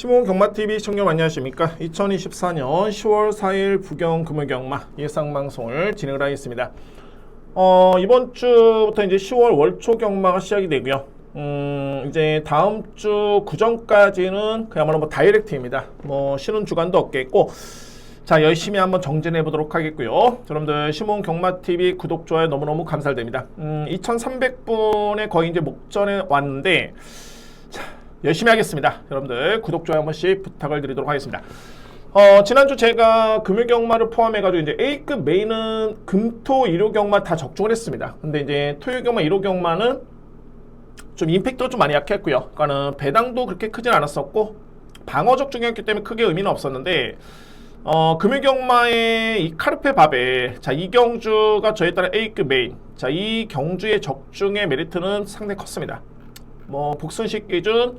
시몬 경마TV 시청자 안녕하십니까. 2024년 10월 4일 부경 금요경마 예상방송을 진행을 하겠습니다. 이번 주부터 이제 10월 월초 경마가 시작이 되고요. 이제 다음 주 구정까지는 그야말로 뭐 다이렉트입니다. 뭐 쉬는 주간도 없겠고, 자, 열심히 한번 정진해 보도록 하겠고요. 여러분들 시몬 경마TV 구독, 좋아요 너무너무 감사드립니다. 2300분의 거의 이제 목전에 왔는데, 자, 열심히 하겠습니다. 여러분들 구독, 좋아요 한 번씩 부탁을 드리도록 하겠습니다. 지난주 제가 금요경마를 포함해가지고 이제 A급 메인은 금토 일요경마 다 적중을 했습니다. 근데 이제 토요경마, 일요경마는 좀 임팩트가 좀 많이 약했고요. 그러니까는 배당도 그렇게 크진 않았었고 방어 적중이었기 때문에 크게 의미는 없었는데, 금요경마의 이 카르페 바벨, 자, 이 경주가 저에 따라 A급 메인, 자, 이 경주의 적중의 메리트는 상당히 컸습니다. 뭐 복순식 기준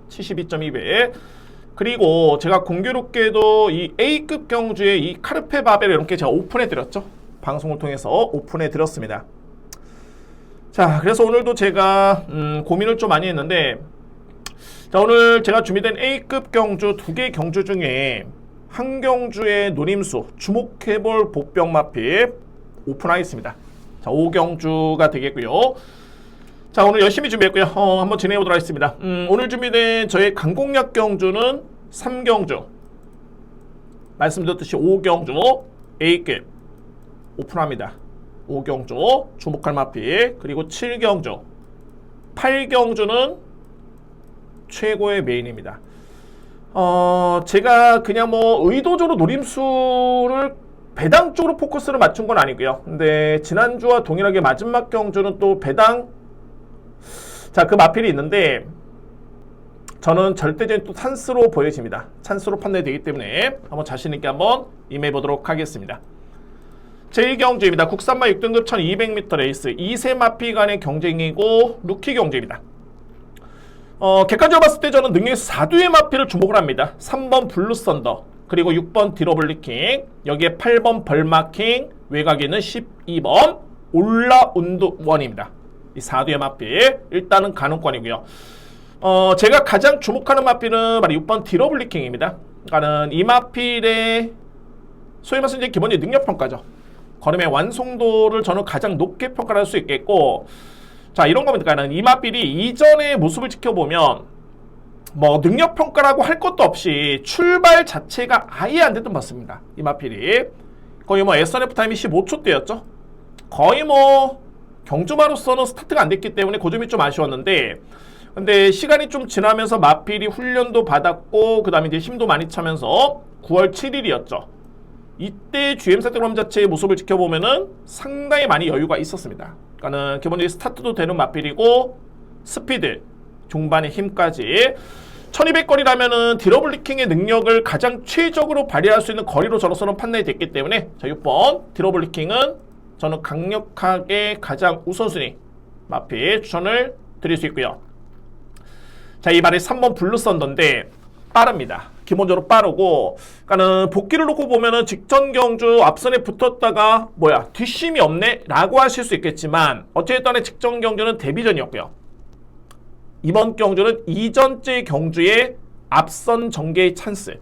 72.2배. 그리고 제가 공교롭게도 이 A급 경주의 이 카르페 바벨을 이렇게 제가 오픈해 드렸죠. 방송을 통해서 오픈해 드렸습니다. 자, 그래서 오늘도 제가 고민을 좀 많이 했는데, 자, 오늘 제가 준비된 A급 경주 2개 경주 중에 한 경주의 노림수 주목해볼 복병마핍 오픈하겠습니다. 자, 5경주가 되겠고요. 자, 오늘 열심히 준비했고요. 한번 진행해 보도록 하겠습니다. 오늘 준비된 저의 강공략 경주는 3경주, 말씀드렸듯이 5경주 A급 오픈합니다. 5경주 주목할 마필, 그리고 7경주 8경주는 최고의 메인입니다. 제가 그냥 뭐 의도적으로 노림수를 배당 쪽으로 포커스를 맞춘 건 아니고요. 근데 지난주와 동일하게 마지막 경주는 또 배당, 자, 그 마필이 있는데 저는 절대적인 또 찬스로 보여집니다. 찬스로 판단이 되기 때문에 한번 자신있게 한번 임해 보도록 하겠습니다. 제1경주입니다. 국산마 6등급 1200m 레이스 2세 마필 간의 경쟁이고 루키 경주입니다. 객관적으로 봤을 때 저는 능력에서 4두의 마필을 주목을 합니다. 3번 블루썬더, 그리고 6번 디러블리킹, 여기에 8번 벌마킹, 외곽에는 12번 올라운드원입니다. 이 4두의 마필 일단은 가능권이고요. 제가 가장 주목하는 마필은 바로 6번 디러블리킹입니다. 그러니까는 이 마필의 소위 말해서 이제 기본적인 능력평가죠. 걸음의 완성도를 저는 가장 높게 평가를 할 수 있겠고, 자, 이런 겁니다. 이 마필이 이전의 모습을 지켜보면 뭐 능력평가라고 할 것도 없이 출발 자체가 아예 안 됐던 것 같습니다. 이 마필이 거의 뭐 SNF 타임이 15초대였죠. 거의 뭐 경주마로서는 스타트가 안 됐기 때문에 그 점이 좀 아쉬웠는데, 근데 시간이 좀 지나면서 마필이 훈련도 받았고 그 다음에 이제 힘도 많이 차면서 9월 7일이었죠. 이때 GM사 드럼 자체의 모습을 지켜보면은 상당히 많이 여유가 있었습니다. 그러니까는 기본적인 스타트도 되는 마필이고 스피드, 중반의 힘까지 1200거리라면은 디러블리킹의 능력을 가장 최적으로 발휘할 수 있는 거리로 저로서는 판단이 됐기 때문에, 자, 6번 디러블리킹은 저는 강력하게 가장 우선순위 마필 추천을 드릴 수 있고요. 자, 이 말이 3번 블루썬더인데 빠릅니다. 기본적으로 빠르고, 그러니까는 복귀를 놓고 보면은 직전 경주 앞선에 붙었다가 뭐야 뒷심이 없네 라고 하실 수 있겠지만, 어쨌든 직전 경주는 데뷔전이었고요. 이번 경주는 이전째 경주의 앞선 전개의 찬스.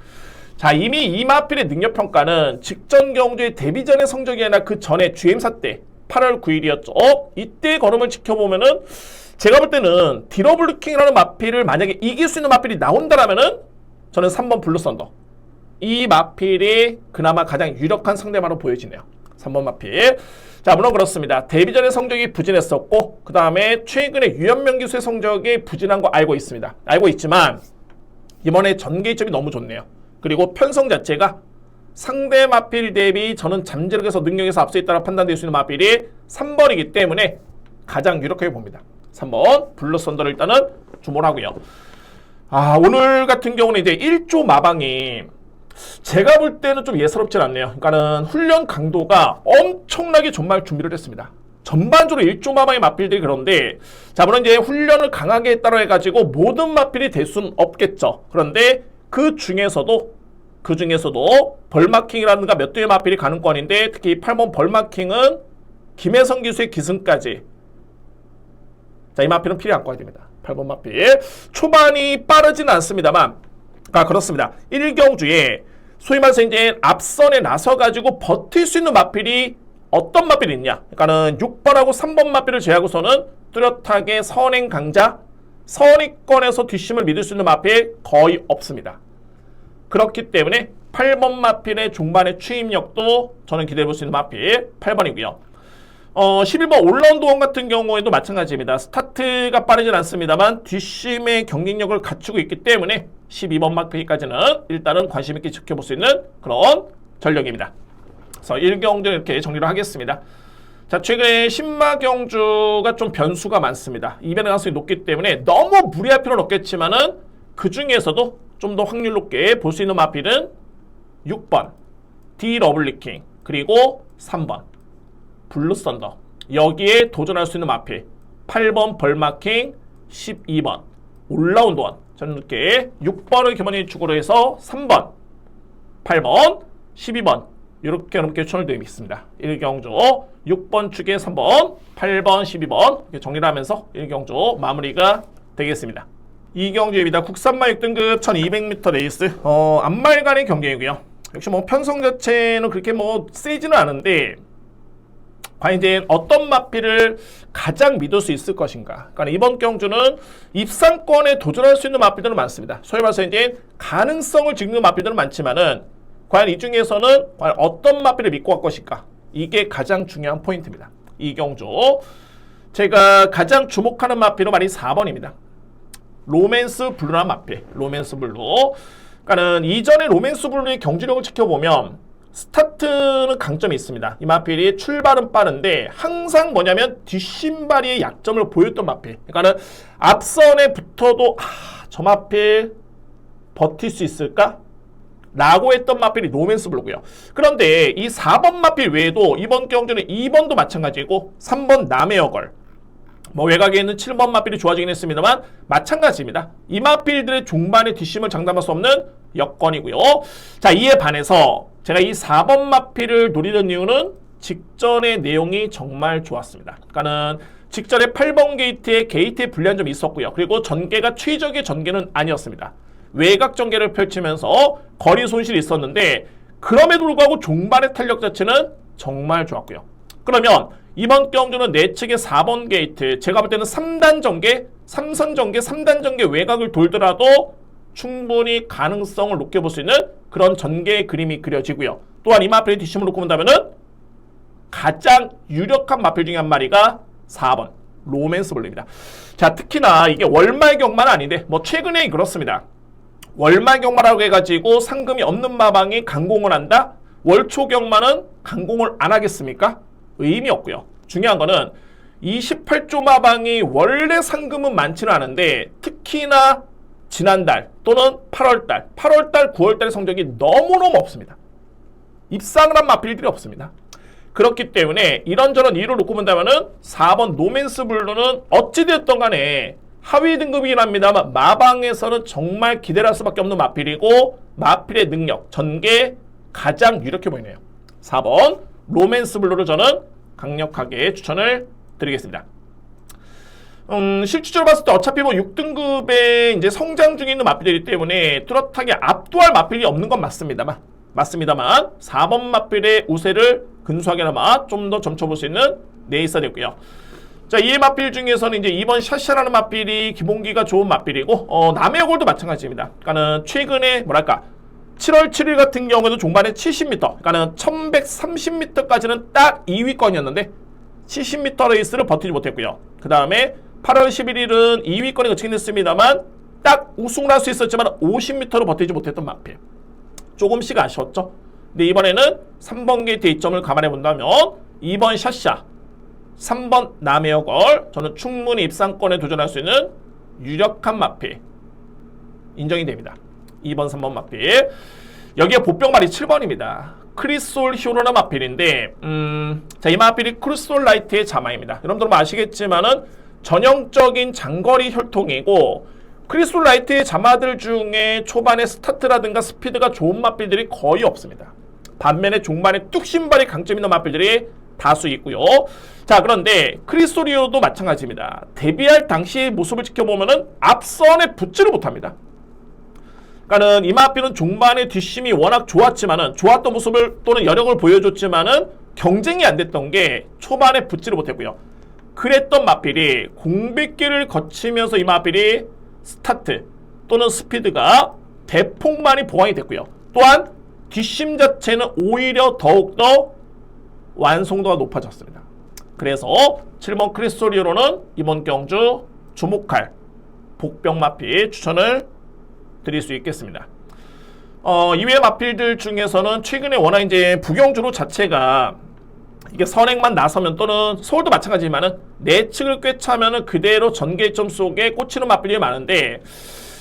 자, 이미 이 마필의 능력평가는 직전 경주의 데뷔전의 성적이 아니라 그 전에 GM사 때 8월 9일이었죠. 이때 걸음을 지켜보면은 제가 볼 때는 디러블리킹이라는 마필을 만약에 이길 수 있는 마필이 나온다라면은 저는 3번 블루썬더, 이 마필이 그나마 가장 유력한 상대마로 보여지네요. 3번 마필. 자, 물론 그렇습니다. 데뷔전의 성적이 부진했었고 그 다음에 최근에 유현명 기수의 성적이 부진한 거 알고 있습니다. 알고 있지만 이번에 전개점이 너무 좋네요. 그리고 편성 자체가 상대 마필 대비 저는 잠재력에서 능력에서 앞서 있다고 판단될 수 있는 마필이 3번이기 때문에 가장 유력하게 봅니다. 3번 블루썬더를 일단은 주목을 하고요. 오늘 같은 경우는 이제 1조 마방이 제가 볼 때는 좀 예사롭진 않네요. 그러니까는 훈련 강도가 엄청나게 정말 준비를 했습니다. 전반적으로 1조 마방의 마필들이 그런데, 자, 물론 이제 훈련을 강하게 따라 해가지고 모든 마필이 될 수는 없겠죠. 그런데 그 중에서도 벌마킹이라든가 몇 두의 마필이 가능권인데, 특히 8번 벌마킹은 김혜성 기수의 기승까지, 자, 이 마필은 필히 안고 와야 됩니다. 8번 마필 초반이 빠르지는 않습니다만 그러니까 그렇습니다. 1경주에 소위 말해서 이제 앞선에 나서가지고 버틸 수 있는 마필이 어떤 마필이 있냐? 그러니까는 6번하고 3번 마필을 제외하고서는 뚜렷하게 선행 강자, 선위권에서 뒷심을 믿을 수 있는 마필 거의 없습니다. 그렇기 때문에 8번 마필의 중반의 추임력도 저는 기대해볼 수 있는 마필 8번이고요. 11번 올라운드원 같은 경우에도 마찬가지입니다. 스타트가 빠르진 않습니다만 뒷심의 경쟁력을 갖추고 있기 때문에 12번 마필까지는 일단은 관심 있게 지켜볼 수 있는 그런 전력입니다. 그래서 1경주 이렇게 정리를 하겠습니다. 자, 최근에 신마경주가 좀 변수가 많습니다. 이변의 가능성이 높기 때문에 너무 무리할 필요는 없겠지만은 그 중에서도 좀 더 확률 높게 볼 수 있는 마필은 6번 D 러블리킹 그리고 3번 블루 썬더, 여기에 도전할 수 있는 마필 8번 벌마킹, 12번 올라운드원. 저는 이렇게 6번을 기본적인 축으로 해서 3번 8번 12번 이렇게 넘게 추천을 드리겠습니다. 1경주 6번 축에 3번 8번 12번 이렇게 정리를 하면서 1경주 마무리가 되겠습니다. 2경주입니다. 국산마 6등급 1200m 레이스 앞말간의 경기이고요. 역시 뭐 편성 자체는 그렇게 뭐 세지는 않은데 과연 이제 어떤 마필을 가장 믿을 수 있을 것인가. 그러니까 이번 경주는 입상권에 도전할 수 있는 마필들은 많습니다. 소위 말해서 이제 가능성을 찍는 마필들은 많지만은 과연 이 중에서는 과연 어떤 마필을 믿고 갈 것인가. 이게 가장 중요한 포인트입니다. 이 경주 제가 가장 주목하는 마필은 말이 4번입니다. 로맨스 블루란 마필. 로맨스 블루. 그러니까는 이전에 로맨스 블루의 경주력을 지켜보면 스타트는 강점이 있습니다. 이 마필이 출발은 빠른데 항상 뭐냐면 뒷신발이 약점을 보였던 마필. 그러니까는 앞선에 붙어도 저 마필 버틸 수 있을까? 라고 했던 마필이 로맨스 블루고요. 그런데 이 4번 마필 외에도 이번 경주는 2번도 마찬가지고 3번 남의 여걸, 뭐 외곽에 있는 7번 마필이 좋아지긴 했습니다만 마찬가지입니다. 이 마필들의 중반의 뒷심을 장담할 수 없는 여건이고요. 자, 이에 반해서 제가 이 4번 마필을 노리는 이유는 직전의 내용이 정말 좋았습니다. 그러니까는 직전에 8번 게이트에 불리한 점이 있었고요. 그리고 전개가 최적의 전개는 아니었습니다. 외곽 전개를 펼치면서 거리 손실이 있었는데 그럼에도 불구하고 종반의 탄력 자체는 정말 좋았고요. 그러면 이번 경주는 내측의 4번 게이트, 제가 볼 때는 3단 전개, 3선 전개, 3단 전개 외곽을 돌더라도 충분히 가능성을 높게 볼 수 있는 그런 전개의 그림이 그려지고요. 또한 이 마필의 뒷심을 놓고 본다면은 가장 유력한 마필 중에 한 마리가 4번 로맨스 블루입니다. 자, 특히나 이게 월말 경마는 아닌데 뭐 최근에 그렇습니다. 월말 경마라고 해가지고 상금이 없는 마방이 강공을 한다? 월초 경마는 강공을 안 하겠습니까? 의미 없고요. 중요한 거는 28조 마방이 원래 상금은 많지는 않은데 특히나 지난달 또는 8월달, 9월달의 성적이 너무너무 없습니다. 입상을 한 마필들이 없습니다. 그렇기 때문에 이런저런 이유를 놓고 본다면은 4번 로맨스 블루는 어찌되었던 간에 하위 등급이긴 합니다만 마방에서는 정말 기대를 할 수밖에 없는 마필이고 마필의 능력, 전개 가장 유력해 보이네요. 4번 로맨스 블루를 저는 강력하게 추천을 드리겠습니다. 실질적으로 봤을 때 어차피 뭐 6등급에 이제 성장 중에 있는 마필이기 때문에 뚜렷하게 압도할 마필이 없는 건 맞습니다만 4번 마필의 우세를 근소하게나마 좀 더 점쳐볼 수 있는 네이스가 됐고요. 자, 이 마필 중에서는 이제 2번 샤샤라는 마필이 기본기가 좋은 마필이고 남의 여골도 마찬가지입니다. 그러니까는 최근에 뭐랄까 7월 7일 같은 경우에도 종반에 70m, 그러니까는 1130m까지는 딱 2위권이었는데 70m 레이스를 버티지 못했고요. 그 다음에 8월 11일은 2위권에 그치긴 했습니다만 딱 우승을 할 수 있었지만 50m로 버티지 못했던 마필. 조금씩 아쉬웠죠. 근데 이번에는 3번 게이트의 이점을 감안해 본다면 2번 샤샤, 3번 남의 여걸 저는 충분히 입상권에 도전할 수 있는 유력한 마필 인정이 됩니다. 2번, 3번 마필. 여기에 보병말이 7번입니다. 크리솔 히어로나 마필인데 자, 이 마필이 크리솔 라이트의 자마입니다. 여러분들은 아시겠지만은 전형적인 장거리 혈통이고 크리솔 라이트의 자마들 중에 초반에 스타트라든가 스피드가 좋은 마필들이 거의 없습니다. 반면에 중반에 뚝신발이 강점 있는 마필들이 다수 있고요. 자, 그런데 크리솔리오도 마찬가지입니다. 데뷔할 당시의 모습을 지켜보면은 앞선에 붙지를 못합니다. 그러니까는 이마필은 종반의 뒷심이 워낙 좋았던 모습을 또는 여력을 보여줬지만은 경쟁이 안 됐던 게 초반에 붙지를 못했고요. 그랬던 마필이 공백기를 거치면서 이 마필이 스타트 또는 스피드가 대폭 많이 보완이 됐고요. 또한 뒷심 자체는 오히려 더욱더 완성도가 높아졌습니다. 그래서 7번 크리스토리오로는 이번 경주 주목할 복병 마필 추천을 드릴 수 있겠습니다. 이외의 마필들 중에서는 최근에 워낙 이제 부경주로 자체가 이게 선행만 나서면 또는 서울도 마찬가지지만은 내측을 꿰차면은 그대로 전개점 속에 꽂히는 마필이 많은데,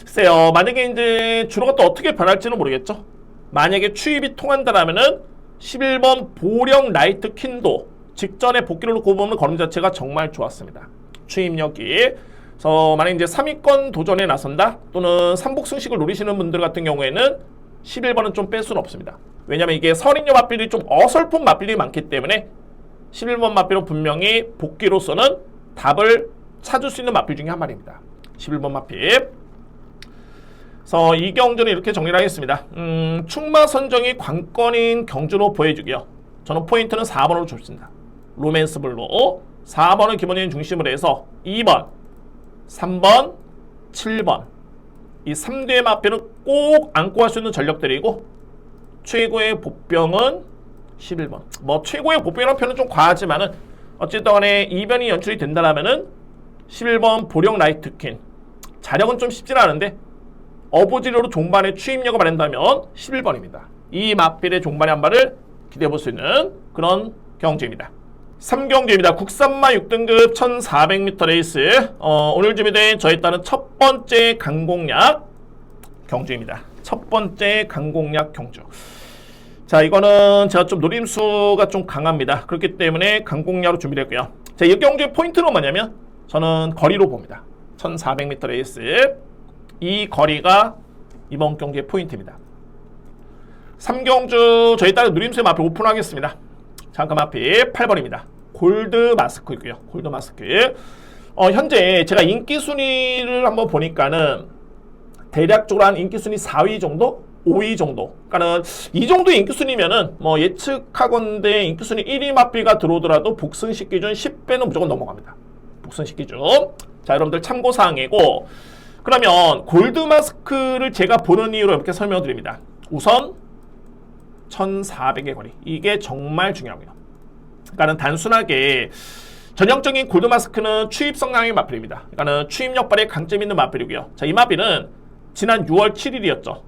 글쎄요, 만약에 이제 주로가 또 어떻게 변할지는 모르겠죠. 만약에 추입이 통한다라면은 11번 보령 라이트 킨도 직전에 복귀를 놓고 보면 걸음 자체가 정말 좋았습니다. 추입력이. 그래서 만약에 이제 3위권 도전에 나선다 또는 삼복 승식을 노리시는 분들 같은 경우에는 11번은 좀 뺄 수는 없습니다. 왜냐면 이게 선인력 마필이 좀 어설픈 마필이 많기 때문에 11번 마필은 분명히 복귀로서는 답을 찾을 수 있는 마필 중에 한 마리입니다. 11번 마필. 그래서 이 경주는 이렇게 정리를 하겠습니다. 충마 선정이 관건인 경주로 보여주고요. 저는 포인트는 4번으로 줬습니다. 로맨스 블루 4번을 기본인 중심으로 해서 2번, 3번, 7번 이 3대의 마필은 꼭 안고 할 수 있는 전력들이고, 최고의 복병은 11번. 뭐 최고의 복병이라는 표현은 좀 과하지만은 어쨌든 간에 이변이 연출이 된다라면은 11번 보령 라이트 퀸. 자력은 좀 쉽진 않은데 어부지로로 종반의 추임력을 발휘한다면 11번입니다. 이 마필의 종반의 한 발을 기대해 볼 수 있는 그런 경주입니다. 3경주입니다. 국산마 6등급 1400m 레이스. 오늘 준비된 저에 따른 첫 번째 강공략 경주입니다. 첫 번째 강공략 경주. 자, 이거는 제가 좀 노림수가 좀 강합니다. 그렇기 때문에 강공략으로 준비를 했고요. 자, 이 경주의 포인트는 뭐냐면 저는 거리로 봅니다. 1400m 레이스. 이 거리가 이번 경주의 포인트입니다. 3경주 저에 따른 노림수의 마필 오픈하겠습니다. 잠깐 마필 8번입니다. 골드 마스크이고요. 골드 마스크. 현재 제가 인기 순위를 한번 보니까는 대략적으로 한 인기 순위 4위 정도, 5위 정도. 그러니까는 이 정도의 인기 순위면은 뭐 예측하건대 인기 순위 1위 마필가 들어오더라도 복승식 기준 10배는 무조건 넘어갑니다. 복승식 기준. 자, 여러분들 참고 사항이고. 그러면 골드 마스크를 제가 보는 이유로 이렇게 설명드립니다. 우선 1400의 거리. 이게 정말 중요하고요. 그러니까는 단순하게 전형적인 골드 마스크는 추입 성향의 마필입니다. 그러니까는 추입력 발휘에 강점 있는 마필이고요. 자, 이 마필은 지난 6월 7일이었죠.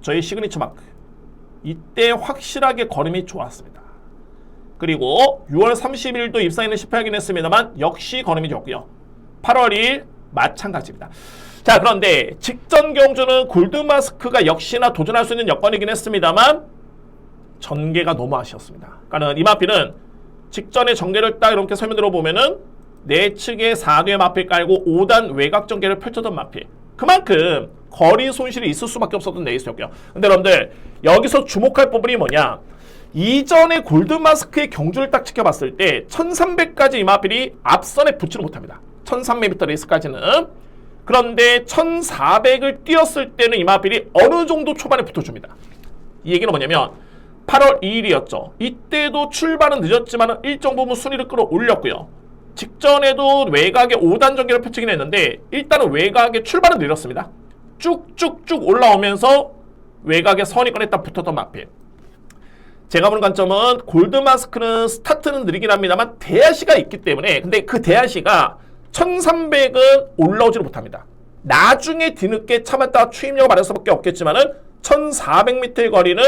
저희 시그니처 마크. 이때 확실하게 걸음이 좋았습니다. 그리고 6월 30일도 입상에는 실패하긴 했습니다만 역시 걸음이 좋고요. 8월 2일 마찬가지입니다. 자, 그런데 직전 경주는 골드 마스크가 역시나 도전할 수 있는 여건이긴 했습니다만 전개가 너무 아쉬웠습니다. 그러니까 이 마필은 직전에 전개를 딱 이렇게 설명드려 보면은 내측에 4대 마필 깔고 5단 외곽 전개를 펼쳤던 마필. 그만큼 거리 손실이 있을 수밖에 없었던 레이스였고요. 근데 여러분들 여기서 주목할 부분이 뭐냐? 이전에 골드 마스크의 경주를 딱 지켜봤을 때 1300까지 이 마필이 앞선에 붙지를 못합니다. 1300m 레이스까지는. 그런데 1400을 뛰었을 때는 이 마필이 어느 정도 초반에 붙어줍니다. 이 얘기는 뭐냐면 8월 2일이었죠. 이때도 출발은 늦었지만 일정 부분 순위를 끌어올렸고요. 직전에도 외곽에 5단 전개를 펼치긴 했는데 일단은 외곽에 출발은 느렸습니다. 쭉쭉쭉 올라오면서 외곽에 선입권에 딱 붙었던 마필. 제가 보는 관점은 골드 마스크는 스타트는 느리긴 합니다만 대하시가 있기 때문에, 근데 그 대하시가 1300은 올라오지를 못합니다. 나중에 뒤늦게 참았다가 추임력을 발휘할 수밖에 없겠지만은 1400m의 거리는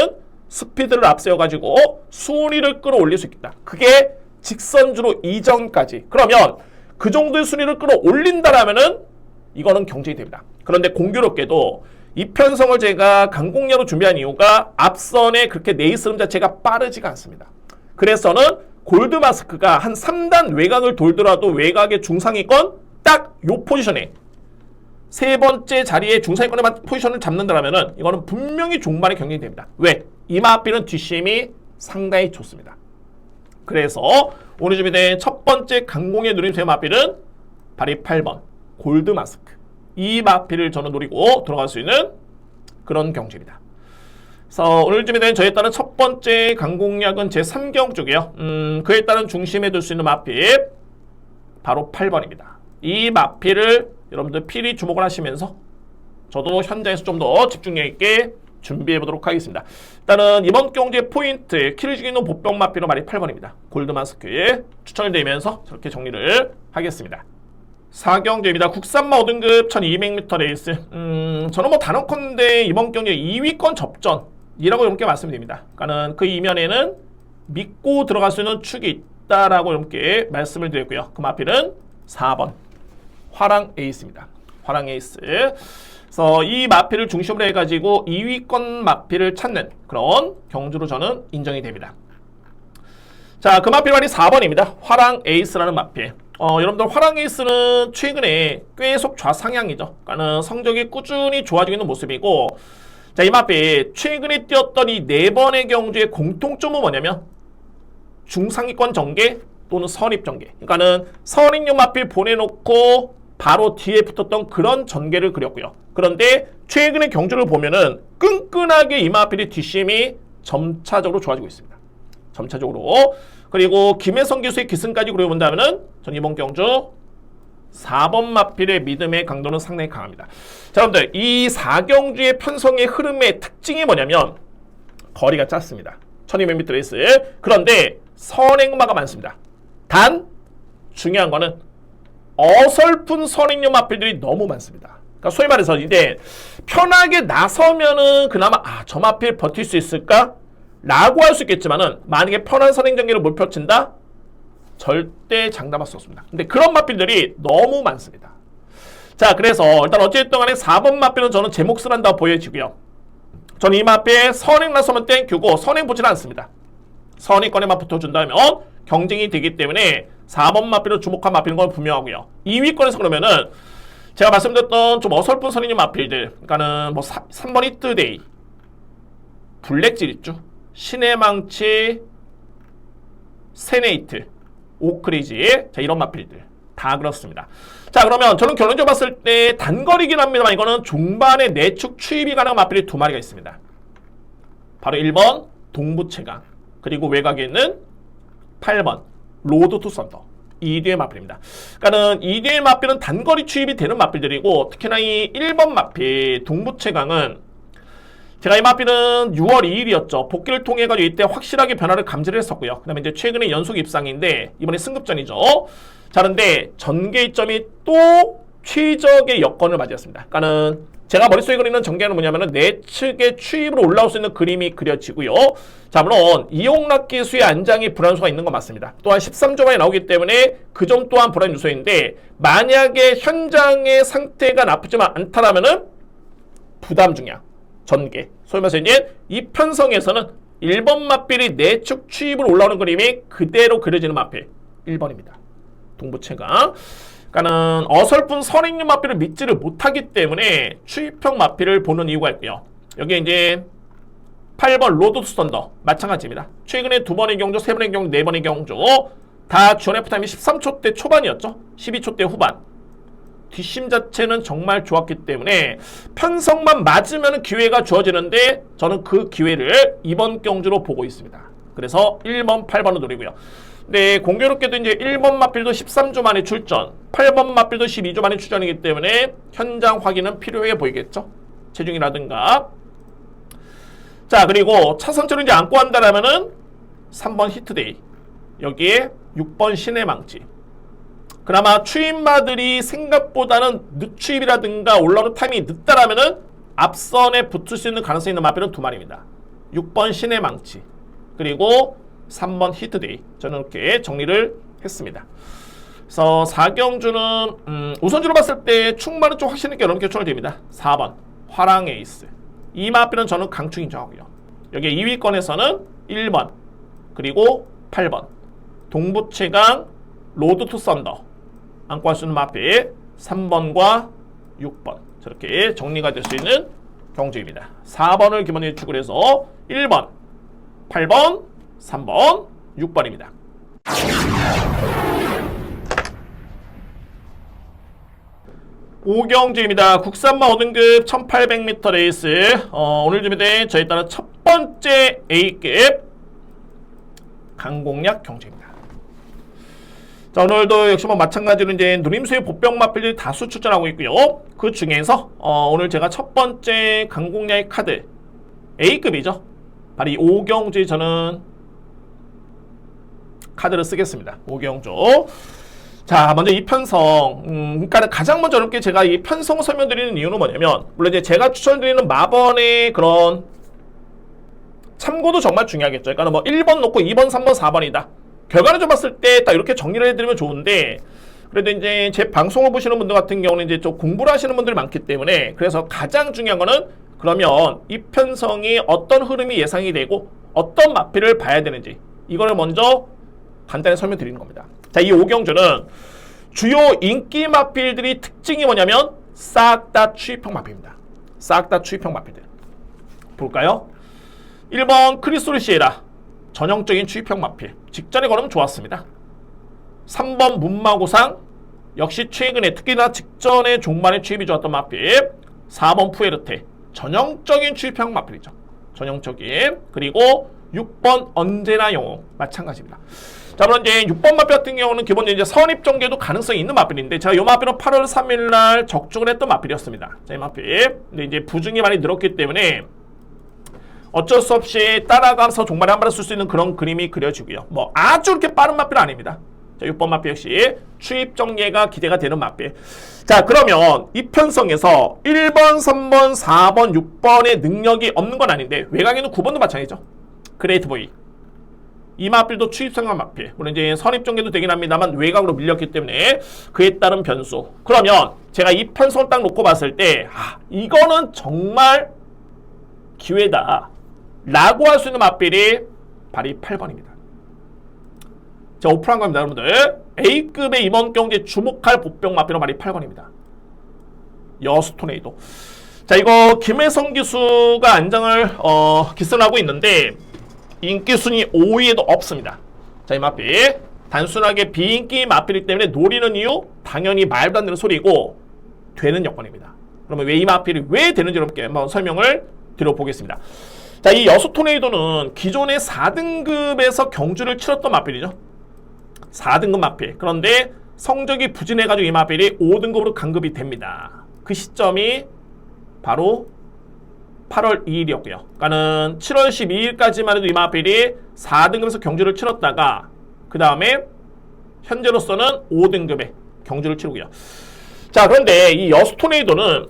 스피드를 앞세워가지고 순위를 끌어올릴 수 있겠다. 그게 직선주로 이전까지. 그러면 그 정도의 순위를 끌어올린다라면은 이거는 경쟁이 됩니다. 그런데 공교롭게도 이 편성을 제가 강공략으로 준비한 이유가 앞선에 그렇게 레이스 흐름 자체가 빠르지가 않습니다. 그래서는 골드 마스크가 한 3단 외곽을 돌더라도 외곽의 중상위권 딱 요 포지션에 세 번째 자리에 중상위권의 포지션을 잡는다라면은 이거는 분명히 종반에 경쟁이 됩니다. 왜? 이 마필은 뒷심이 상당히 좋습니다. 그래서 오늘 준비된 첫 번째 강공의 누림수의 마필은 바로 8번 골드 마스크. 이 마필을 저는 노리고 들어갈 수 있는 그런 경주입니다. 그래서 오늘쯤에 대한 저에 따른 첫 번째 강공략은 제 3경 쪽이에요. 그에 따른 중심에 둘 수 있는 마필 바로 8번입니다. 이 마필을 여러분들 필히 주목을 하시면서 저도 현장에서 좀 더 집중력 있게 준비해 보도록 하겠습니다. 일단은 이번 경주의 포인트 키를 죽이는 보병 마필은 말이 8번입니다. 골드마스크에 추천을 드리면서 저렇게 정리를 하겠습니다. 4경주입니다. 국산마 5등급 1200m 레이스. 저는 뭐 단언컨대 이번 경주에 2위권 접전이라고 이렇게 말씀드립니다. 그러니까는 그 이면에는 믿고 들어갈 수 있는 축이 있다라고 이렇게 말씀을 드렸고요. 그 마필은 4번 화랑 에이스입니다. 화랑 에이스. 그래서 이 마필을 중심으로 해가지고 2위권 마필을 찾는 그런 경주로 저는 인정이 됩니다. 자, 그 마필 말이 4번입니다. 화랑 에이스라는 마필. 여러분들 화랑 에이스는 최근에 계속 좌상향이죠. 그러니까 성적이 꾸준히 좋아지고 있는 모습이고, 자, 이 마필 최근에 뛰었던 이 4번의 경주의 공통점은 뭐냐면 중상위권 전개 또는 선입 전개. 그러니까는 선입용 마필 보내놓고 바로 뒤에 붙었던 그런 전개를 그렸고요. 그런데 최근의 경주를 보면은 끈끈하게 이 마필의 뒷심이 점차적으로 좋아지고 있습니다. 점차적으로. 그리고 김혜성 교수의 기승까지 그려본다면은 전 이번 경주 4번 마필의 믿음의 강도는 상당히 강합니다. 자, 여러분들 이 4경주의 편성의 흐름의 특징이 뭐냐면 거리가 짧습니다. 1200m 레이스. 그런데 선행마가 많습니다. 단 중요한 거는 어설픈 선행용 마필들이 너무 많습니다. 그러니까 소위 말해서 이제 편하게 나서면은 그나마 저 마필 버틸 수 있을까? 라고 할 수 있겠지만은 만약에 편한 선행 전개를 못 펼친다? 절대 장담할 수 없습니다. 근데 그런 마필들이 너무 많습니다. 자, 그래서 일단 어쨌든 간에 4번 마필은 저는 제 몫을 한다고 보여지고요. 저는 이 마필 선행 나서면 땡큐고 선행 보지는 않습니다. 선행권에만 붙어준다면 경쟁이 되기 때문에 4번 마필을 주목한 마필인 건 분명하고요. 2위권에서 그러면은 제가 말씀드렸던 좀 어설픈 선행용 마필들, 그러니까는 뭐 3번 히트데이, 블랙질 있죠. 신의 망치, 세네이트, 오크리지, 자, 이런 마필들 다 그렇습니다. 자, 그러면 저는 결론적으로 봤을 때 단거리긴 합니다만 이거는 중반에 내축 추입이 가능한 마필이 2마리가 있습니다. 바로 1번 동부채강, 그리고 외곽에 있는 8번 로드 투 썬더, 이뒤의 마필입니다. 그러니까는 이뒤의 마필은 단거리 추입이 되는 마필들이고, 특히나 이 1번 마필 동부채강은 제가 이 마필은 6월 2일이었죠. 복귀를 통해 가지고 이때 확실하게 변화를 감지를 했었고요. 그다음에 이제 최근에 연속 입상인데 이번에 승급전이죠. 자, 그런데 전개점이 또 최적의 여건을 맞이했습니다. 그러니까는 제가 머릿속에 그리는 전개는 뭐냐면은 내측의 추입으로 올라올 수 있는 그림이 그려지고요. 자, 물론 이용락 기수의 안장이 불안수가 있는 건 맞습니다. 또한 13조 만에 나오기 때문에 그 점 또한 불안 요소인데, 만약에 현장의 상태가 나쁘지만 않다라면은 부담 중량, 전개. 소위 말해서 이제 이 편성에서는 1번 마필이 내축 추입으로 올라오는 그림이 그대로 그려지는 마필 1번입니다. 동부채강. 그러니까는 어설픈 선행용 마필을 믿지를 못하기 때문에 추입형 마필을 보는 이유가 있고요. 여기에 이제 8번 로드 투 썬더 마찬가지입니다. 최근에 2번의 경주, 3번의 경주, 4번의 경주 다 지원 F타임이 13초대 초반이었죠. 12초대 후반. 뒷심 자체는 정말 좋았기 때문에 편성만 맞으면 기회가 주어지는데 저는 그 기회를 이번 경주로 보고 있습니다. 그래서 1번, 8번을 노리고요. 네, 공교롭게도 이제 1번 마필도 13주 만에 출전, 8번 마필도 12주 만에 출전이기 때문에 현장 확인은 필요해 보이겠죠? 체중이라든가. 자, 그리고 차선처럼 이제 안고 한다라면은 3번 히트데이, 여기에 6번 신의 망치. 그나마 추임마들이 생각보다는 늦추입이라든가 올라오는 타이밍이 늦다라면은 앞선에 붙을 수 있는 가능성이 있는 마필은 2마리입니다. 6번 신의 망치, 그리고 3번 히트데이. 저는 이렇게 정리를 했습니다. 그래서 4경주는 우선주로 봤을 때 충만은 좀 확신 있게 여러분께 추천을 드립니다. 4번 화랑 에이스. 이 마필은 저는 강추 인정하고요. 여기 2위권에서는 1번 그리고 8번 동부채강 로드 투 썬더 안고 할 수 있는 마필 3번과 6번 저렇게 정리가 될 수 있는 경주입니다. 4번을 기본으로 추구를 해서 1번, 8번, 3번, 6번입니다. 오경주입니다. 국산마 5등급 1800m 레이스. 오늘 준비된 저희 따른 첫 번째 A급 강공략 경주입니다. 자, 오늘도 역시 마찬가지로 이제 누림수의 보병 마필들이 다수 출전하고 있고요. 그 중에서 오늘 제가 첫 번째 강공략의 카드 A급이죠. 바로 이 오경주에 저는 카드를 쓰겠습니다. 오경주. 자, 먼저 이 편성. 그러니까 가장 먼저 어렵게 제가 이 편성 설명드리는 이유는 뭐냐면, 물론 이제 제가 추천드리는 마번의 그런 참고도 정말 중요하겠죠. 그러니까 뭐 1번 놓고 2번, 3번, 4번이다. 결과를 좀 봤을 때 딱 이렇게 정리를 해드리면 좋은데, 그래도 이제 제 방송을 보시는 분들 같은 경우는 이제 좀 공부를 하시는 분들이 많기 때문에, 그래서 가장 중요한 거는 그러면 이 편성이 어떤 흐름이 예상이 되고 어떤 마필을 봐야 되는지 이거를 먼저 간단히 설명드리는 겁니다. 자, 이 오경주는 주요 인기 마필들이 특징이 뭐냐면 싹 다 추입형 마필입니다. 싹 다 추입형 마필들. 볼까요? 1번 크리소르시에라. 전형적인 추입형 마필. 직전에 걸으면 좋았습니다. 3번 문마고상. 역시 최근에 특히나 직전에 종반에 추입이 좋았던 마필. 4번 푸에르테. 전형적인 추입형 마필이죠. 전형적인. 그리고 6번 언제나 영웅. 마찬가지입니다. 자, 그럼 이제 6번 마필 같은 경우는 기본적으로 이제 선입전개도 가능성이 있는 마필인데, 제가 이 마필은 8월 3일날 적중을 했던 마필이었습니다. 자, 이 마필. 근데 이제 부중이 많이 늘었기 때문에 어쩔 수 없이 따라가서 종말에 한 발을 쓸 수 있는 그런 그림이 그려지고요. 뭐 아주 그렇게 빠른 마필은 아닙니다. 자, 6번 마필 역시 추입 전개가 기대가 되는 마필. 자, 그러면 이 편성에서 1번, 3번, 4번, 6번의 능력이 없는 건 아닌데, 외곽에는 9번도 마찬가지죠. 그레이트 보이. 이 마필도 추입성한 마필. 물론 이제 선입전개도 되긴 합니다만 외곽으로 밀렸기 때문에 그에 따른 변수. 그러면 제가 이 편성을 딱 놓고 봤을 때, 이거는 정말 기회다 라고 할 수 있는 마필이 바로 이 8번입니다. 제가 오픈한 겁니다, 여러분들. A급의 이번 경기에 주목할 보병 마필은 바로 이 8번입니다. 여수 토네이도. 자, 이거 김혜성 기수가 안장을 기선하고 있는데 인기 순위 5위에도 없습니다. 자, 이 마필 단순하게 비인기 마필이기 때문에 노리는 이유 당연히 말도 안 되는 소리고 되는 여건입니다. 그러면 왜 이 마필이 왜 되는지 여러분께 한번 설명을 드려보겠습니다. 자, 이 여수 토네이도는 기존의 4등급에서 경주를 치렀던 마필이죠. 4등급 마필. 그런데 성적이 부진해가지고 이 마필이 5등급으로 강급이 됩니다. 그 시점이 바로 8월 2일이었고요. 그러니까는 7월 12일까지만 해도 이 마필이 4등급에서 경주를 치렀다가 그 다음에 현재로서는 5등급의 경주를 치르고요. 자, 그런데 이 여수 토네이도는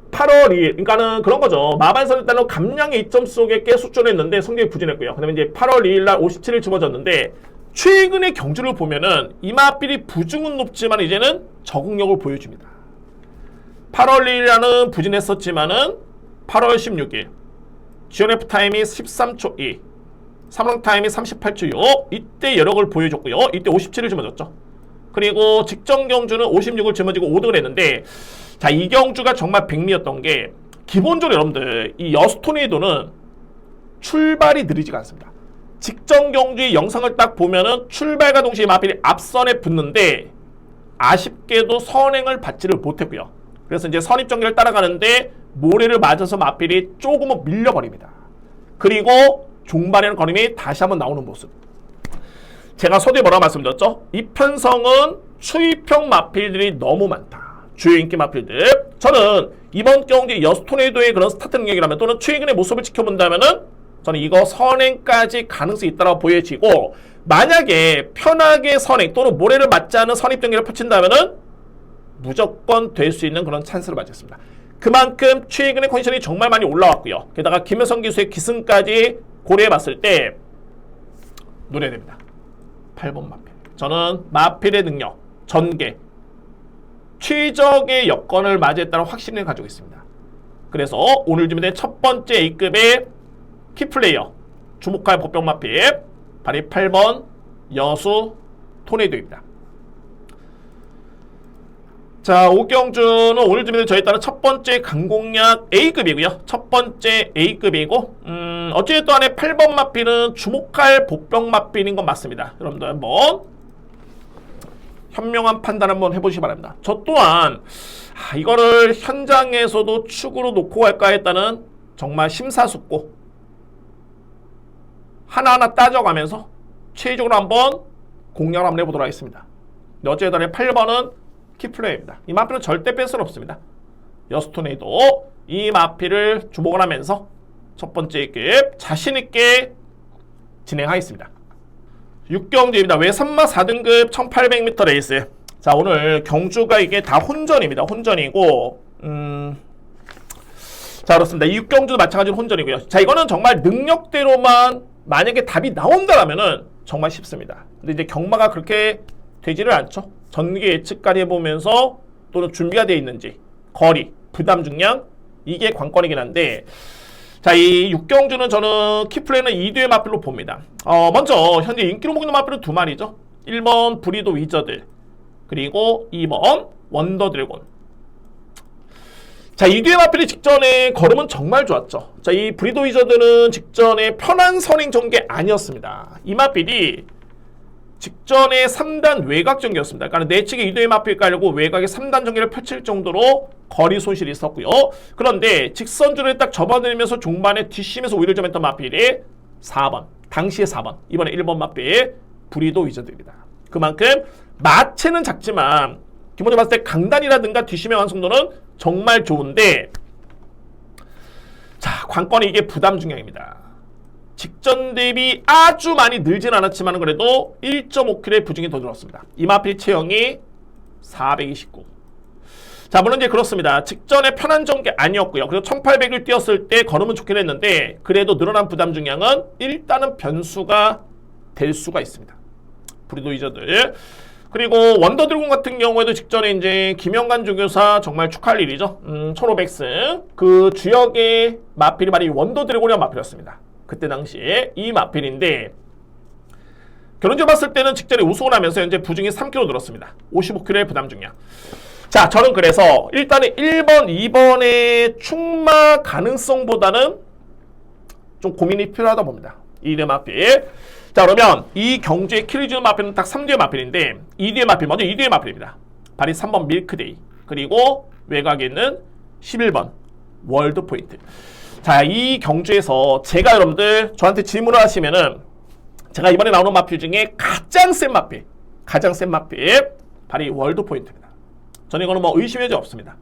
8월 2일, 그러니까는 그런 거죠. 마반선에 따른 감량의 이점 속에 꽤 숙전했는데 성적이 부진했고요. 그 다음에 이제 8월 2일 날 57일 집어졌는데, 최근의 경주를 보면은 이 마필이 부중은 높지만 이제는 적응력을 보여줍니다. 8월 2일에는 부진했었지만은 8월 16일 GNF 타임이 13초 2, 삼성 타임이 38초 6, 이때 여력을 보여줬고요. 이때 57을 짊어졌죠. 그리고 직전 경주는 56을 짊어지고 5등을 했는데, 자, 이 경주가 정말 백미였던 게, 기본적으로 여러분들 이 여수 토네이도는 출발이 느리지가 않습니다. 직전 경주의 영상을 딱 보면은 출발과 동시에 마필이 앞선에 붙는데 아쉽게도 선행을 받지를 못했고요. 그래서 이제 선입전개를 따라가는데 모래를 맞아서 마필이 조금은 밀려버립니다. 그리고 종반에는 걸음이 다시 한번 나오는 모습. 제가 서두에 뭐라고 말씀드렸죠? 이 편성은 추입형 마필들이 너무 많다. 주요 인기 마필들. 저는 이번 경기 여수 토네이도의 그런 스타트 능력이라면, 또는 최근의 모습을 지켜본다면은 저는 이거 선행까지 가능성이 있다고 보여지고, 만약에 편하게 선행 또는 모래를 맞지 않은 선입전개를 펼친다면은 무조건 될 수 있는 그런 찬스를 맞았습니다. 그만큼 최근의 컨디션이 정말 많이 올라왔고요. 게다가 김혜성 기수의 기승까지 고려해봤을 때 노려됩니다. 8번 마필. 저는 마필의 능력, 전개, 최적의 여건을 맞이했다는 확신을 가지고 있습니다. 그래서 오늘 준비된 첫 번째 A급의 키플레이어, 주목할 보병 마필, 바로 8번 여수 토네이도입니다. 자, 오경주는 오늘 준비된 저에 따른 첫 번째 강공략 A급이고요. 첫 번째 A급이고, 어찌됐든 간에 8번 마필은 주목할 보병 마필인 건 맞습니다. 여러분들 한번 현명한 판단 한번 해보시기 바랍니다. 저 또한 이거를 현장에서도 축으로 놓고 갈까 했다는 정말 심사숙고 하나하나 따져가면서 최종적으로 한번 공략을 한번 해보도록 하겠습니다. 어쨌든 8번은 키플레이입니다. 이 마필은 절대 뺄 수는 없습니다. 여스토네이도 이 마필을 주목을 하면서 첫 번째 급 자신있게 진행하겠습니다. 6경주입니다. 왜 3마 4등급 1800m 레이스. 자, 오늘 경주가 이게 다 혼전입니다. 혼전이고 자, 그렇습니다. 이 6경주도 마찬가지로 혼전이고요. 자, 이거는 정말 능력대로만 만약에 답이 나온다라면은 정말 쉽습니다. 근데 이제 경마가 그렇게 되지를 않죠. 전개 예측까지 해보면서 또는 준비가 되어 있는지 거리, 부담 중량 이게 관건이긴 한데 자, 이 6경주는 저는 키플레이는 2뒤의 마필로 봅니다. 먼저 현재 인기로 먹는 마필은 두 마리죠. 1번 브리도 위저드 그리고 2번 원더 드래곤. 자, 2뒤의 마필이 직전에 걸음은 정말 좋았죠. 자, 이 브리도 위저드는 직전에 편한 선행 전개 아니었습니다. 이 마필이 직전에 3단 외곽 전개였습니다. 그러니까 내측에 2도의 마필 깔고 외곽에 3단 전개를 펼칠 정도로 거리 손실이 있었고요. 그런데 직선줄을 딱 접어들면서 종반에 뒷심에서 오히려 좀 했던 마필이 4번, 당시에 4번, 이번에 1번 마필 브리도 위저드입니다. 그만큼 마체는 작지만 기본적으로 봤을 때 강단이라든가 뒷심의 완성도는 정말 좋은데 자, 관건이 이게 부담 중량입니다. 직전 대비 아주 많이 늘진 않았지만 그래도 1.5kg의 부중이 더 들었습니다. 이 마필 체형이 429. 자, 물론 이제 그렇습니다. 직전에 편한 전개 아니었고요. 그래서 1800을 뛰었을 때 걸으면 좋긴 했는데 그래도 늘어난 부담 중량은 일단은 변수가 될 수가 있습니다. 브리도 위저드. 그리고 원더 드래곤 같은 경우에도 직전에 이제 김영관 조교사 정말 축하할 일이죠. 1500승. 그 주역의 마필이 바로 이 원더 드래곤이란 마필이었습니다. 그때 당시에 이 마필인데 결론적으로 봤을 때는 직전에 우승을 하면서 현재 부중이 3kg 늘었습니다. 55kg의 부담 중량. 자, 저는 그래서 일단은 1번, 2번의 충마 가능성보다는 좀 고민이 필요하다 봅니다. 2대 마필. 자, 그러면 이 경주의 키를 주는 마필은 딱 3뒤의 마필인데 2뒤의 마필, 먼저 2뒤의 마필입니다. 바로 3번 밀크데이. 그리고 외곽에 있는 11번 월드 포인트. 자, 이 경주에서 제가 여러분들 저한테 질문을 하시면은 제가 이번에 나오는 마필 중에 가장 센 마필 바로 이 월드 포인트입니다. 저는 이거는 뭐 의심의 여지 없습니다.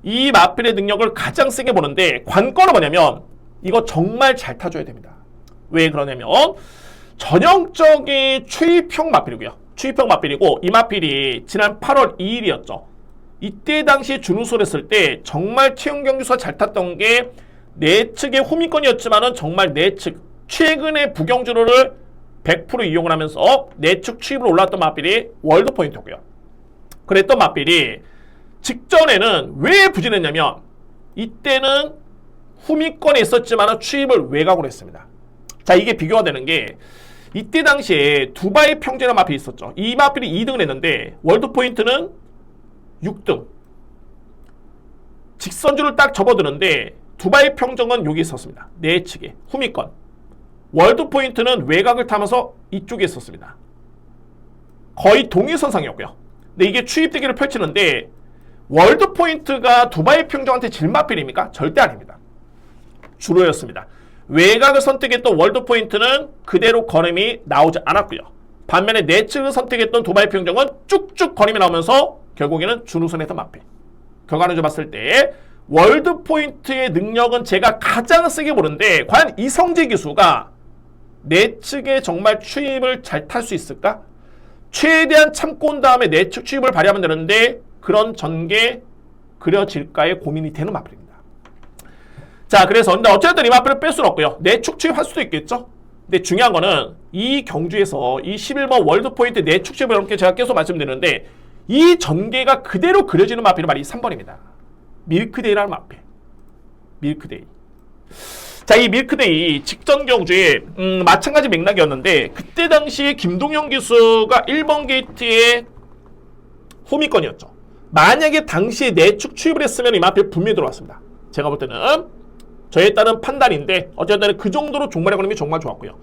이 마필의 능력을 가장 세게 보는데 관건은 뭐냐면 이거 정말 잘 타줘야 됩니다. 왜 그러냐면 전형적인 추입형 마필이고요. 추입형 마필이고 이 마필이 지난 8월 2일이었죠. 이때 당시에 준우승을 했을 때 정말 최영 경주수가 잘 탔던 게 내측의 호미권이었지만은 정말 내측 최근의 부경주로를 100% 이용을 하면서 내측 추입으로 올라왔던 마필이 월드 포인트고요. 그랬던 마필이 직전에는 왜 부진했냐면 이때는 후미권에 있었지만은 추입을 외곽으로 했습니다. 자, 이게 비교가 되는 게 이때 당시에 두바이 평제라는 마필이 있었죠. 이 마필이 2등을 했는데 월드 포인트는 6등. 직선줄을 딱 접어드는데 두바이 평정은 여기 있었습니다. 내측에 후미권. 월드 포인트는 외곽을 타면서 이쪽에 있었습니다. 거의 동일선상이었고요. 근데 이게 추입대기를 펼치는데 월드 포인트가 두바이 평정한테 질마필입니까? 절대 아닙니다. 주로였습니다. 외곽을 선택했던 월드 포인트는 그대로 걸음이 나오지 않았고요. 반면에 내측을 선택했던 두바이 평정은 쭉쭉 걸음이 나오면서 결국에는 준우승했던 마필. 결과를 봤을 때 월드 포인트의 능력은 제가 가장 세게 보는데 과연 이성재 기수가 내측에 정말 추입을 잘 탈 수 있을까? 최대한 참고 온 다음에 내측 추입을 발휘하면 되는데 그런 전개 그려질까에 고민이 되는 마필입니다. 자, 그래서 근데 어쨌든 이 마필을 뺄 수는 없고요. 내축 추입할 수도 있겠죠. 근데 중요한 거는 이 경주에서 이 11번 월드 포인트 내축 추입을 이렇게 제가 계속 말씀드리는데 이 전개가 그대로 그려지는 마필은 바로 이 3번입니다. 밀크데이라는 마필. 밀크데이. 자, 이 밀크데이 직전 경주에 마찬가지 맥락이었는데 그때 당시에 김동영 기수가 1번 게이트의 호미권이었죠. 만약에 당시에 내축 추입을 했으면 이 마필 분명히 들어왔습니다. 제가 볼 때는 저에 따른 판단인데 어쨌든 그 정도로 종말의 걸음이 정말 좋았고요.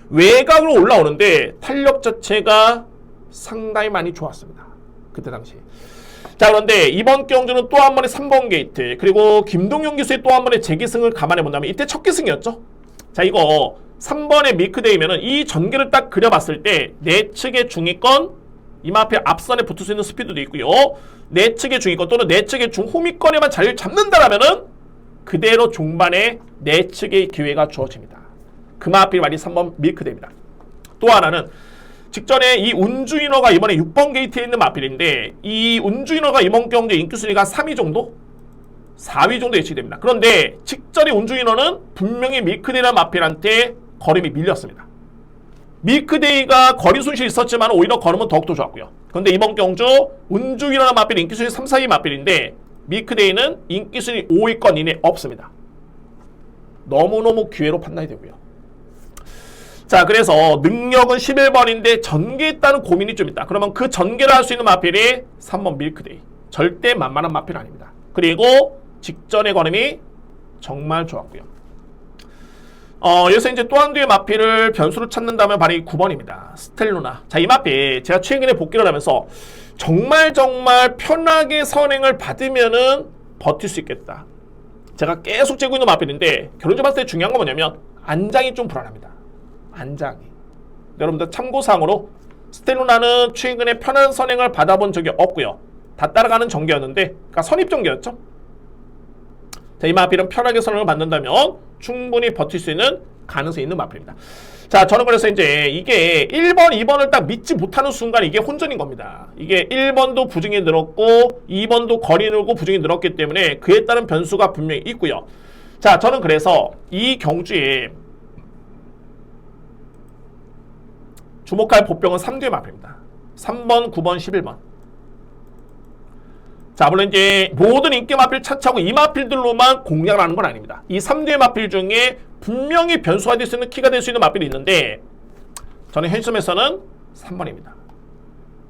외곽으로 올라오는데 탄력 자체가 상당히 많이 좋았습니다. 그때 당시. 자, 그런데 이번 경주는 또 한 번의 3번 게이트, 그리고 김동영 기수의 또 한 번의 재기승을 감안해 본다면 이때 첫 기승이었죠. 자, 이거 3번의 밀크데이면은 이 전개를 딱 그려봤을 때 내측의 중위권, 이마필 앞선에 붙을 수 있는 스피드도 있고요. 내측의 중위권 또는 내측의 중후미권에만 자리를 잡는다라면은 그대로 종반에 내측의 기회가 주어집니다. 그마필 말이 3번 밀크데이입니다. 또 하나는 직전에 이 운주인어가 이번에 6번 게이트에 있는 마필인데 이 운주인어가 이번 경주 인기순위가 3위 정도? 4위 정도 예측됩니다. 그런데 직전에 운주인어는 분명히 밀크데이라는 마필한테 걸음이 밀렸습니다. 밀크데이가 거리 손실이 있었지만 오히려 걸음은 더욱더 좋았고요. 그런데 이번 경주 운주인어라는 마필 인기순위 3, 4위 마필인데 밀크데이는 인기순위 5위권 이내 없습니다. 너무너무 기회로 판단이 되고요. 자, 그래서 능력은 11번인데 전개했다는 고민이 좀 있다. 그러면 그 전개를 할 수 있는 마필이 3번 밀크데이. 절대 만만한 마필 아닙니다. 그리고 직전의 걸음이 정말 좋았고요. 여기서 이제 또 한 개의 마필을 변수를 찾는다면 바로 이 9번입니다. 스텔루나. 자, 이 마필 제가 최근에 복귀를 하면서 정말 편하게 선행을 받으면은 버틸 수 있겠다. 제가 계속 재고 있는 마필인데 결론적으로 봤을 때 중요한 건 뭐냐면 안장이 좀 불안합니다. 안장이. 여러분들 참고사항으로 스텔루나는 최근에 편한 선행을 받아본 적이 없고요. 다 따라가는 전개였는데, 그러니까 선입 전개였죠. 자, 이 마필은 편하게 선행을 받는다면 충분히 버틸 수 있는 가능성이 있는 마필입니다. 자, 저는 그래서 이제 이게 1번, 2번을 딱 믿지 못하는 순간 이게 혼전인 겁니다. 이게 1번도 부증이 늘었고 2번도 거리 늘고 부증이 늘었기 때문에 그에 따른 변수가 분명히 있고요. 자, 저는 그래서 이 경주에 주목할 보병은 3뒤의 마필입니다. 3번, 9번, 11번. 자, 물론 이제 모든 인기 마필 차차고 이 마필들로만 공략을 하는 건 아닙니다. 이 3뒤의 마필 중에 분명히 변수가 될 수 있는 키가 될 수 있는 마필이 있는데 저는 현실에서는 3번입니다.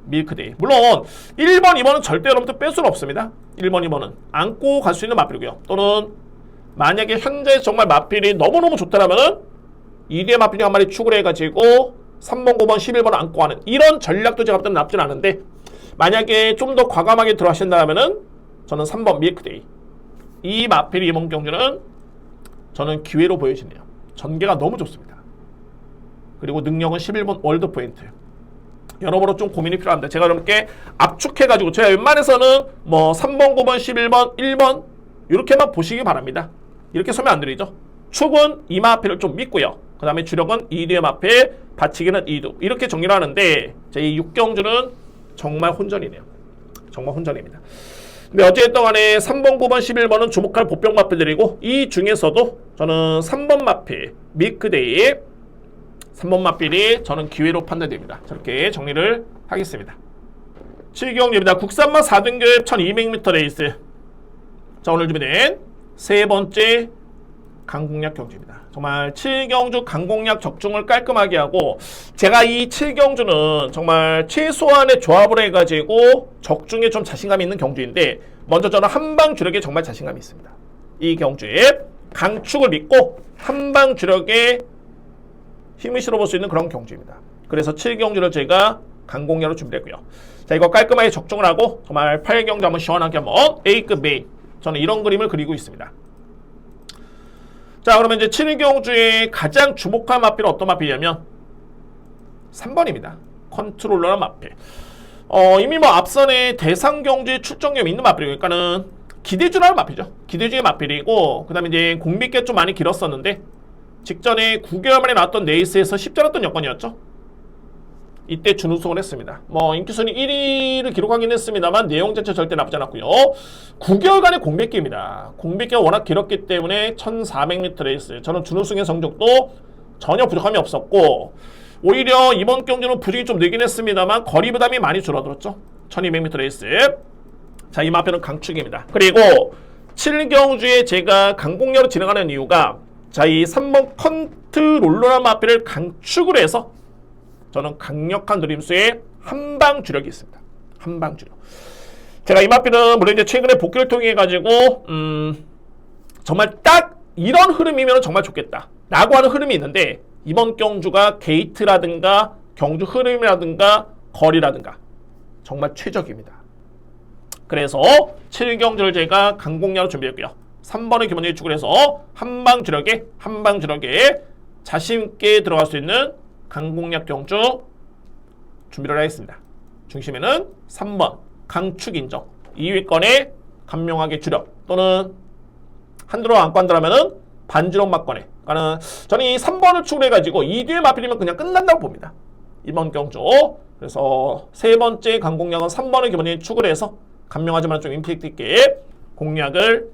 밀크데이. 물론 1번, 2번은 절대 여러분들 뺄 수는 없습니다. 1번, 2번은 안고 갈 수 있는 마필이고요. 또는 만약에 현재 정말 마필이 너무너무 좋다라면은 2뒤의 마필 중 한 마리 추구를 해가지고 3번, 9번, 11번 안고 가는 이런 전략도 제가 볼 때는 나쁘진 않은데 만약에 좀 더 과감하게 들어가신다면은 저는 3번 밀크데이. 이 마필이 이번 경주는 저는 기회로 보여지네요. 전개가 너무 좋습니다. 그리고 능력은 11번 월드 포인트. 여러모로 좀 고민이 필요합니다. 제가 여러분께 압축해가지고 제가 웬만해서는 뭐 3번, 9번, 11번, 1번 이렇게만 보시기 바랍니다. 이렇게 설명 안 드리죠. 축은 이 마필을 좀 믿고요. 그 다음에 주력은 2뒤의 마필, 받치기는 2두. 이렇게 정리를 하는데 제 6경주는 정말 혼전이네요. 정말 혼전입니다. 근데 어쨌든 간에 3번, 9번, 11번은 주목할 보병 마필들이고 이 중에서도 저는 3번 마필, 밀크데이 3번 마필이 저는 기회로 판단됩니다. 저렇게 정리를 하겠습니다. 7경주입니다. 국산마 4등급 1200m 레이스. 자, 오늘 준비된 세 번째 강공략 경주입니다. 정말 7경주 강공략 적중을 깔끔하게 하고 제가 이 7경주는 정말 최소한의 조합을 해가지고 적중에 좀 자신감이 있는 경주인데 먼저 저는 한방 주력에 정말 자신감이 있습니다. 이 경주에 강축을 믿고 한방 주력에 힘을 실어볼 수 있는 그런 경주입니다. 그래서 7경주를 제가 강공략으로 준비했고요. 자, 이거 깔끔하게 적중을 하고 정말 8경주 한번 시원하게 한번 A급 메인 저는 이런 그림을 그리고 있습니다. 자, 그러면 이제 7경주에 가장 주목할 마필은 어떤 마필이냐면 3번입니다. 컨트롤러란 마필. 이미 뭐 앞선에 대상경주에 출전 경험이 있는 마필이니까는 기대주라는 마필이죠. 기대주의 마필이고 그 다음에 이제 공비께 좀 많이 길었었는데 직전에 9개월 만에 나왔던 레이스에서 십자랐던 여건이었죠. 이때 준우승을 했습니다. 뭐 인기순위 1위를 기록하긴 했습니다만 내용 자체 절대 나쁘지 않았고요. 9개월간의 공백기입니다. 공백기가 워낙 길었기 때문에 1400m 레이스 저는 준우승의 성적도 전혀 부족함이 없었고 오히려 이번 경주는 부족이 좀 늘긴 했습니다만 거리 부담이 많이 줄어들었죠. 1200m 레이스. 자, 이 마표는 강축입니다. 그리고 7경주에 제가 강공략으로 진행하는 이유가 자, 이 3번 컨트롤러란 마표를 강축으로 해서 저는 강력한 누림수에 한방 주력이 있습니다. 한방 주력. 제가 이 마필은 물론 이제 최근에 복귀를 통해 가지고 정말 딱 이런 흐름이면 정말 좋겠다 라고 하는 흐름이 있는데 이번 경주가 게이트라든가 경주 흐름이라든가 거리라든가 정말 최적입니다. 그래서 7경주를 제가 강공략으로 준비했고요. 3번의 기본적인 축을 해서 한방 주력에 자신있게 들어갈 수 있는 강공략 경주 준비를 하겠습니다. 중심에는 3번 강축 인정, 2위권에 간명하게 주력 또는 한드로 안고 한다면은 반주력 막권에, 그러니까 저는 이 3번을 축을 해가지고 2뒤에 마필이면 그냥 끝난다고 봅니다. 이번 경주. 그래서 세 번째 강공략은 3번을 기본적인 축을 해서 간명하지만 좀 임팩트 있게 공략을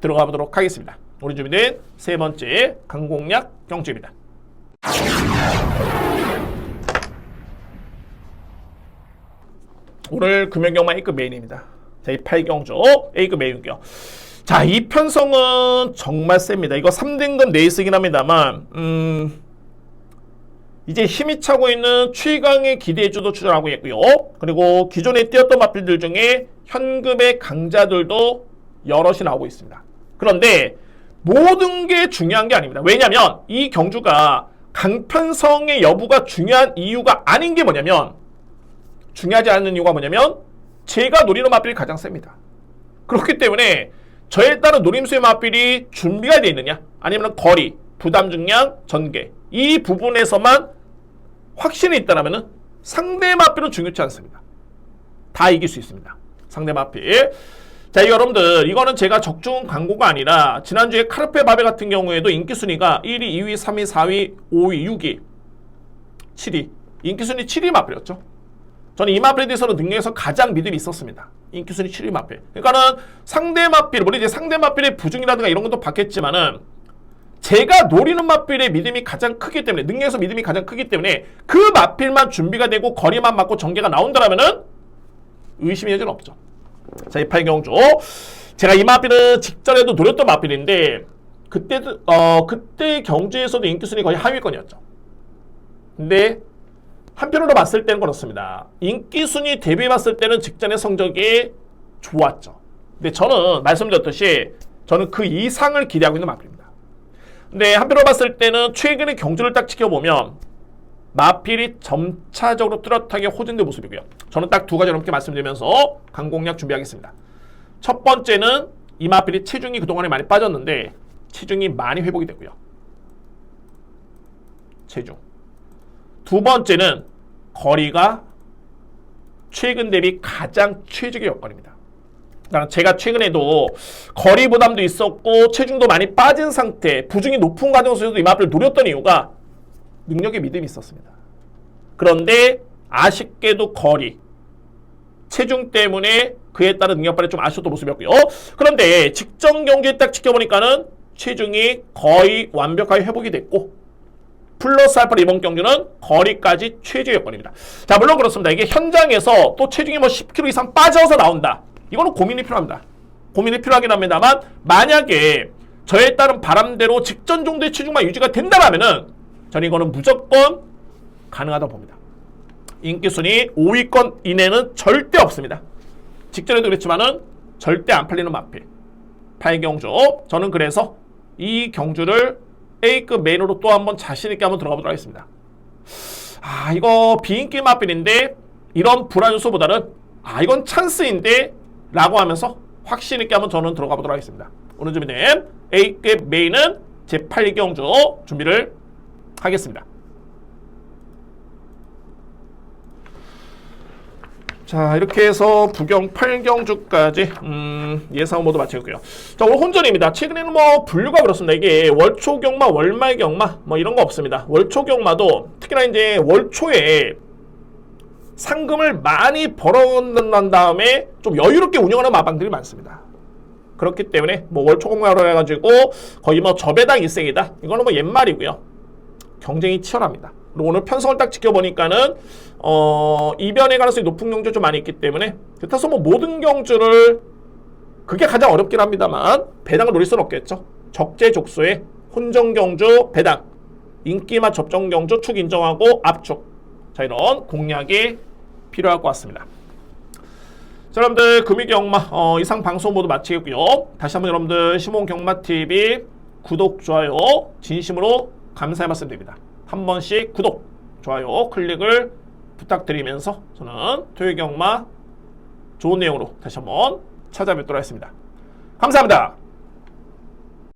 들어가 보도록 하겠습니다. 우리 준비된 세 번째 강공략 경주입니다. 오늘 금연경마 A급 메인입니다. 제8경주 A급 메인이고요. 자, 이 편성은 정말 셉니다. 이거 3등급 레이스이긴 합니다만 이제 힘이 차고 있는 최강의 기대주도 출전하고 있고요. 그리고 기존에 뛰었던 마필들 중에 현급의 강자들도 여럿이 나오고 있습니다. 그런데 모든 게 중요한 게 아닙니다. 왜냐하면 이 경주가 강편성의 여부가 중요한 이유가 아닌 게 뭐냐면, 중요하지 않은 이유가 뭐냐면 제가 노리는 마필이 가장 셉니다. 그렇기 때문에 저에 따른 노림수의 마필이 준비가 되어 있느냐, 아니면 거리, 부담 중량, 전개, 이 부분에서만 확신이 있다면 상대 마필은 중요치 않습니다. 다 이길 수 있습니다. 상대 마필. 자, 여러분들, 이거는 제가 적중 광고가 아니라 지난주에 카르페 바베 같은 경우에도 인기순위가 1위, 2위, 3위, 4위, 5위, 6위, 7위, 인기순위 7위 마필이었죠. 저는 이 마필에 대해서는 능력에서 가장 믿음이 있었습니다. 인기순위 7위 마필. 그러니까는 상대 마필, 물론 이제 상대 마필의 부중이라든가 이런 것도 봤겠지만은 제가 노리는 마필의 믿음이 가장 크기 때문에, 능력에서 믿음이 가장 크기 때문에 그 마필만 준비가 되고 거리만 맞고 전개가 나온다라면은 의심의 여지는 없죠. 자, 이 8경주. 제가 이 마필은 직전에도 노렸던 마필인데 그때 경주에서도 인기순위 거의 하위권이었죠. 근데 한편으로 봤을 때는 그렇습니다. 인기순위 대비해 봤을 때는 직전의 성적이 좋았죠. 근데 저는 말씀드렸듯이 저는 그 이상을 기대하고 있는 마필입니다. 근데 한편으로 봤을 때는 최근의 경주를 딱 지켜보면 마필이 점차적으로 뚜렷하게 호전된 모습이고요. 저는 딱 두 가지 여러분께 말씀드리면서 강공략 준비하겠습니다. 첫 번째는 이 마필이 체중이 그동안에 많이 빠졌는데 체중이 많이 회복이 됐고요. 체중. 두 번째는 거리가 최근 대비 가장 최적의 여건입니다. 그러니까 제가 최근에도 거리 부담도 있었고 체중도 많이 빠진 상태, 부중이 높은 과정 속에서도 이 마필을 노렸던 이유가 능력에 믿음이 있었습니다. 그런데 아쉽게도 거리, 체중 때문에 그에 따른 능력 발휘 좀 아쉬웠던 모습이었고요. 그런데 직전 경기에 딱 지켜보니까는 체중이 거의 완벽하게 회복이 됐고 플러스 알파로 이번 경주는 거리까지 최저 여건입니다. 자, 물론 그렇습니다. 이게 현장에서 또 체중이 뭐 10kg 이상 빠져서 나온다. 이거는 고민이 필요합니다. 고민이 필요하긴 합니다만 만약에 저에 따른 바람대로 직전 정도의 체중만 유지가 된다면은 저는 이거는 무조건 가능하다고 봅니다. 인기순위 5위권 이내는 절대 없습니다. 직전에도 그랬지만은 절대 안 팔리는 마필 8경주. 저는 그래서 이 경주를 A급 메인으로 또 한번 자신있게 한번 들어가 보도록 하겠습니다. 아, 이거 비인기 마필인데 이런 불안 요소보다는 이건 찬스인데 라고 하면서 확신있게 한번 저는 들어가 보도록 하겠습니다. 오늘 준비된 A급 메인은 제8경주 준비를 하겠습니다. 자, 이렇게 해서 부경 8경주까지 예상 모두 마치고요. 자, 오늘 혼전입니다. 최근에는 뭐 분류가 그렇습니다. 이게 월초 경마, 월말 경마 뭐 이런 거 없습니다. 월초 경마도 특히나 이제 월초에 상금을 많이 벌어난 다음에 좀 여유롭게 운영하는 마방들이 많습니다. 그렇기 때문에 뭐 월초 경마로 해가지고 거의 뭐 저배당 일생이다. 이거는 뭐 옛말이고요. 경쟁이 치열합니다. 그리고 오늘 편성을 딱 지켜보니까는 이변의 가능성이 높은 경주 좀 많이 있기 때문에 그렇다고 뭐 모든 경주를 그게 가장 어렵긴 합니다만 배당을 노릴 수는 없겠죠. 적재적소의 혼전 경주 배당, 인기맛 접전 경주 축 인정하고 압축. 자, 이런 공략이 필요할 것 같습니다. 자, 여러분들 금이경마 이상 방송 모두 마치겠고요. 다시 한번 여러분들 시몬경마TV 구독, 좋아요 진심으로 감사의 말씀 드립니다. 한 번씩 구독, 좋아요 클릭을 부탁드리면서 저는 토요일 경마 좋은 내용으로 다시 한번 찾아뵙도록 하겠습니다. 감사합니다.